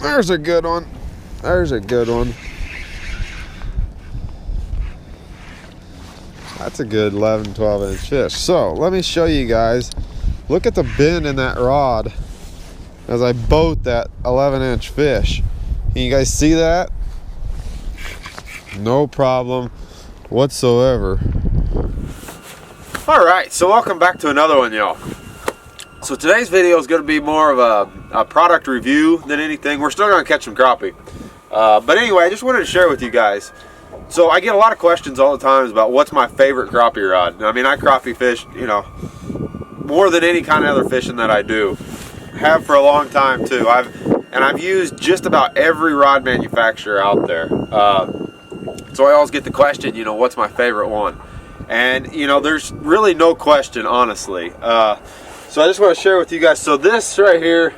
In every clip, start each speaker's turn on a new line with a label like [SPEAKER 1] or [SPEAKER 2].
[SPEAKER 1] There's a good one. There's a good one. That's a good 11, 12-inch fish. So let me show you guys. Look at the bend in that rod as I boat that 11-inch fish. Can you guys see that? No problem whatsoever. All right, so welcome back to another one, y'all. So today's video is going to be more of a product review than anything. We're still going to catch some crappie. But anyway, I just wanted to share with you guys. So I get a lot of questions all the time about what's my favorite crappie rod. I mean, I crappie fish, you know, more than any kind of other fishing that I do. Have for a long time too. I've used just about every rod manufacturer out there. So I always get the question, you know, what's my favorite one? And you know, there's really no question, honestly. So I just want to share with you guys. So this right here,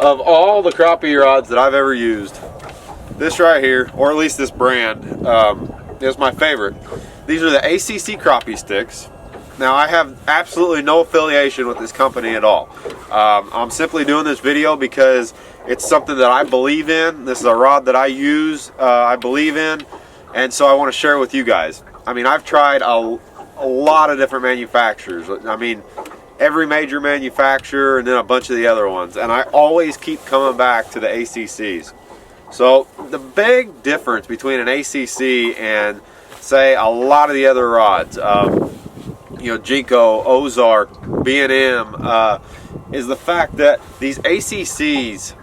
[SPEAKER 1] of all the crappie rods that I've ever used, this right here, or at least this brand, is my favorite. These are the ACC crappie sticks. Now I have absolutely no affiliation with this company at all. I'm simply doing this video because it's something that I believe in. This is a rod that I use, I believe in, and so I want to share with you guys. I mean, I've tried a lot of different manufacturers. I mean, every major manufacturer and then a bunch of the other ones, and I always keep coming back to the ACCs. So the big difference between an ACC and, say, a lot of the other rods, you know, Jinko, Ozark, B&M, is the fact that these ACCs,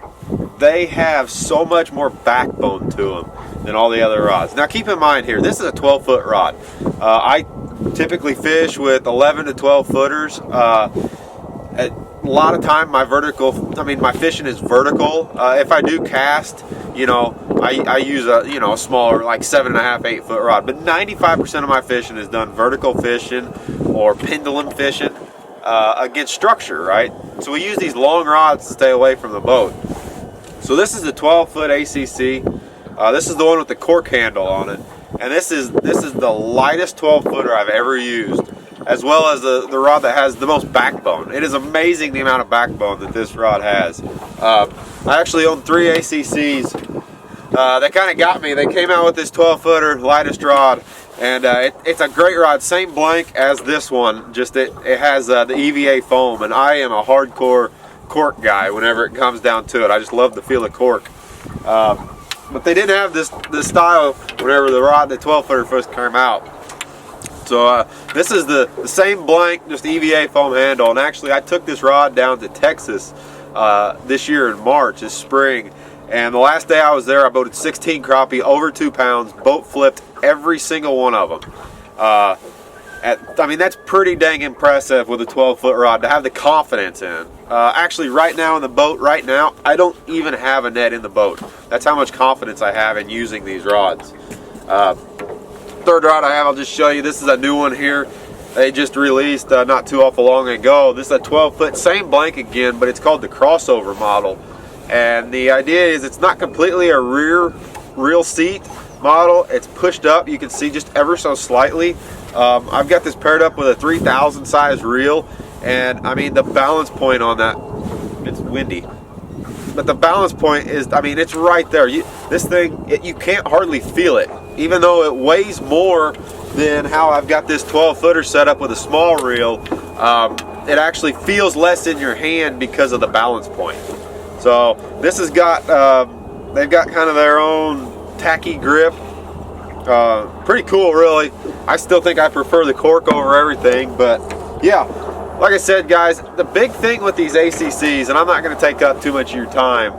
[SPEAKER 1] they have so much more backbone to them than all the other rods. Now keep in mind here, this is a 12-foot rod. I typically fish with 11 to 12 footers. A lot of time my fishing is vertical. If I do cast, you know, I use a smaller, like 7.5, 8 foot rod, but 95% of my fishing is done vertical fishing or pendulum fishing against structure, right? So we use these long rods to stay away from the boat. So this is the 12-foot ACC. This is the one with the cork handle on it, and this is the lightest 12-footer I've ever used, as well as the rod that has the most backbone. It is amazing the amount of backbone that this rod has. I actually own 3 ACCs. They kind of got me. They came out with this 12-footer, lightest rod, and it's a great rod. Same blank as this one, just it has the EVA foam, and I am a hardcore cork guy whenever it comes down to it. I just love the feel of cork. But they didn't have this style whenever the 12-footer first came out. So this is the same blank, just EVA foam handle. And actually, I took this rod down to Texas this year in March, this spring. And the last day I was there, I boated 16 crappie, over 2 pounds, boat flipped every single one of them. I mean, that's pretty dang impressive with a 12-foot rod to have the confidence in. Actually, right now in the boat, I don't even have a net in the boat. That's how much confidence I have in using these rods. Third rod I have, I'll just show you. This is a new one here. They just released not too awful long ago. This is a 12-foot, same blank again, but it's called the crossover model. And the idea is it's not completely a real seat model. It's pushed up, you can see, just ever so slightly. I've got this paired up with a 3000 size reel, and I mean the balance point on that, it's windy, but the balance point is, I mean, it's right there. This thing, you can't hardly feel it, even though it weighs more than how I've got this 12-footer set up with a small reel. It actually feels less in your hand because of the balance point. So this has got, they've got kind of their own tacky grip. Pretty cool, really. I still think I prefer the cork over everything, but yeah, like I said, guys, the big thing with these ACCs, and I'm not going to take up too much of your time,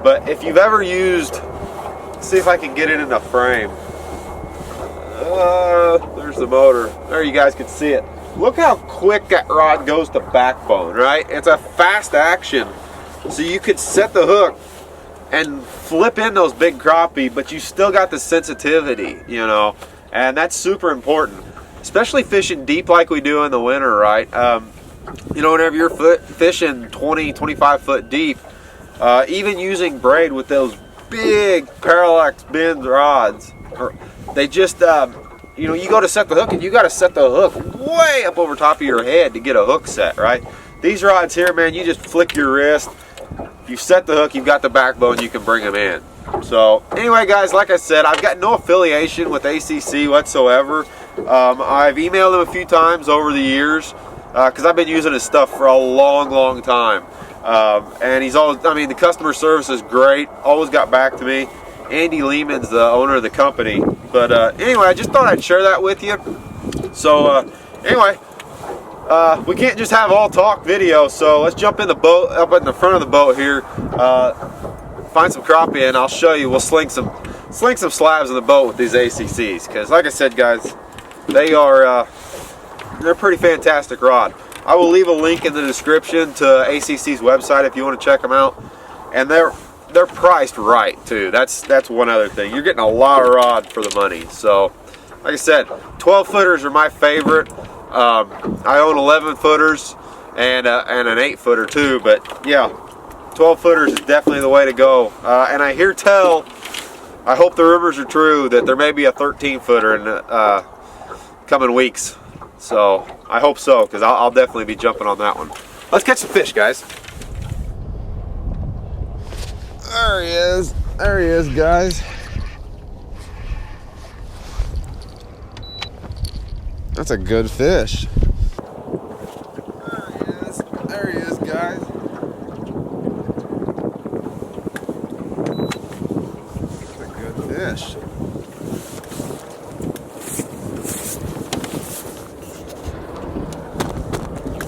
[SPEAKER 1] but if you've ever used, let's see if I can get it in the frame. There's the motor. There, you guys can see it. Look how quick that rod goes to backbone, right? It's a fast action, so you could set the hook and flip in those big crappie, but you still got the sensitivity, you know, and that's super important, especially fishing deep like we do in the winter, right? You know, whenever you're fishing 20, 25 foot deep, even using braid with those big parallax bend rods, they just, you know, you go to set the hook and you got to set the hook way up over top of your head to get a hook set, right? These rods here, man, you just flick your wrist, you set the hook, you've got the backbone, you can bring them in. So anyway, guys, like I said, I've got no affiliation with ACC whatsoever. I've emailed him a few times over the years because I've been using his stuff for a long time. And he's always, I mean, the customer service is great, always got back to me. Andy Lehman's the owner of the company. But anyway, I just thought I'd share that with you. So anyway, we can't just have all talk video, so let's jump in the boat, up in the front of the boat here, find some crappie, and I'll show you. We'll sling some slabs in the boat with these ACCs, because like I said, guys, they're a pretty fantastic rod. I will leave a link in the description to ACC's website if you want to check them out, and they're priced right too. That's one other thing. You're getting a lot of rod for the money. So like I said, 12 footers are my favorite. I own 11 footers and an 8 footer too, but yeah, 12 footers is definitely the way to go. And I hear tell, I hope the rumors are true, that there may be a 13 footer in the coming weeks. So I hope so, because I'll definitely be jumping on that one. Let's catch some fish, guys. There he is. There he is, guys. That's a good fish. There he is. There he is, guys. That's a good fish.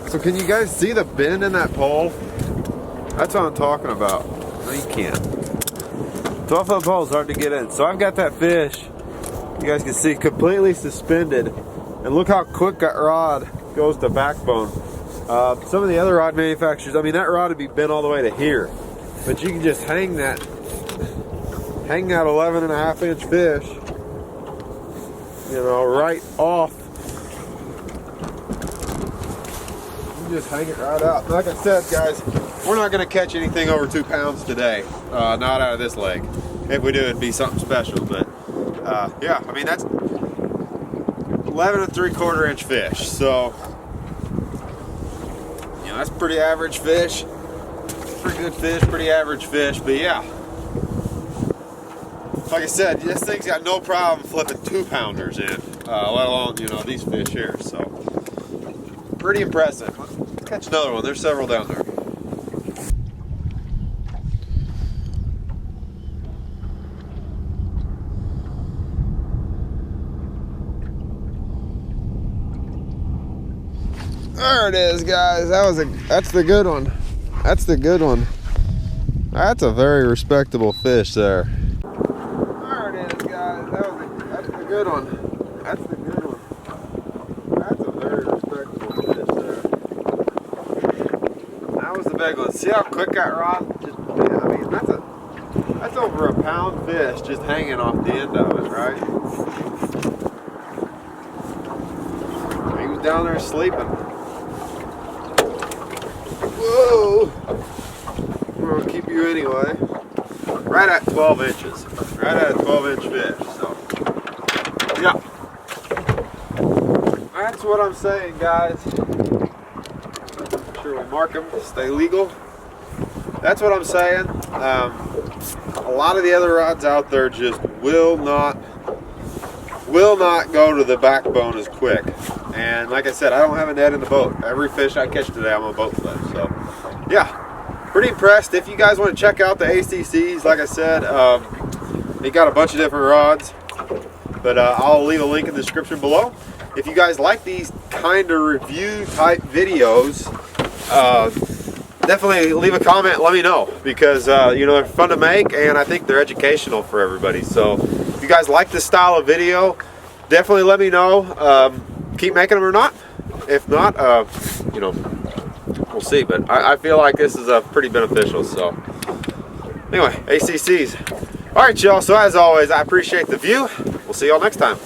[SPEAKER 1] So can you guys see the bend in that pole? That's what I'm talking about. No, you can't. 12-foot pole is hard to get in. So I've got that fish, you guys can see, completely suspended. And look how quick that rod goes to backbone. Some of the other rod manufacturers, I mean, that rod would be bent all the way to here. But you can just hang that 11.5-inch fish, you know, right off. You just hang it right out. Like I said, guys, we're not going to catch anything over 2 pounds today. Not out of this leg. If we do, it'd be something special. But yeah, I mean, that's 11 3/4-inch fish. So, you know, that's pretty average fish. Pretty good fish, pretty average fish. But yeah, like I said, this thing's got no problem flipping 2-pounders in, let alone, you know, these fish here. So, pretty impressive. Let's catch another one. There's several down there. There it is, guys. That's the good one. That's the good one. That's a very respectable fish there. There it is, guys. That's the good one. That's the good one. That's a very respectable fish there. That was the big one. See how quick that rod just, yeah, I mean, that's over a pound fish just hanging off the end of it, right? He was down there sleeping. Whoa! I'm gonna keep you anyway. Right at 12 inches. Right at a 12-inch fish. So, yeah. That's what I'm saying, guys. Make sure we mark them. Stay legal. That's what I'm saying. A lot of the other rods out there just will not go to the backbone as quick. And like I said, I don't have a net in the boat. Every fish I catch today, I'm on boat flip. So, yeah, pretty impressed. If you guys want to check out the ACCs, like I said, they got a bunch of different rods. But I'll leave a link in the description below. If you guys like these kind of review type videos, definitely leave a comment. Let me know, because you know, they're fun to make, and I think they're educational for everybody. So if you guys like this style of video, definitely let me know. Keep making them or not. If not, you know, we'll see. But I feel like this is pretty beneficial. So anyway, ACCs. All right, y'all. So as always, I appreciate the view. We'll see y'all next time.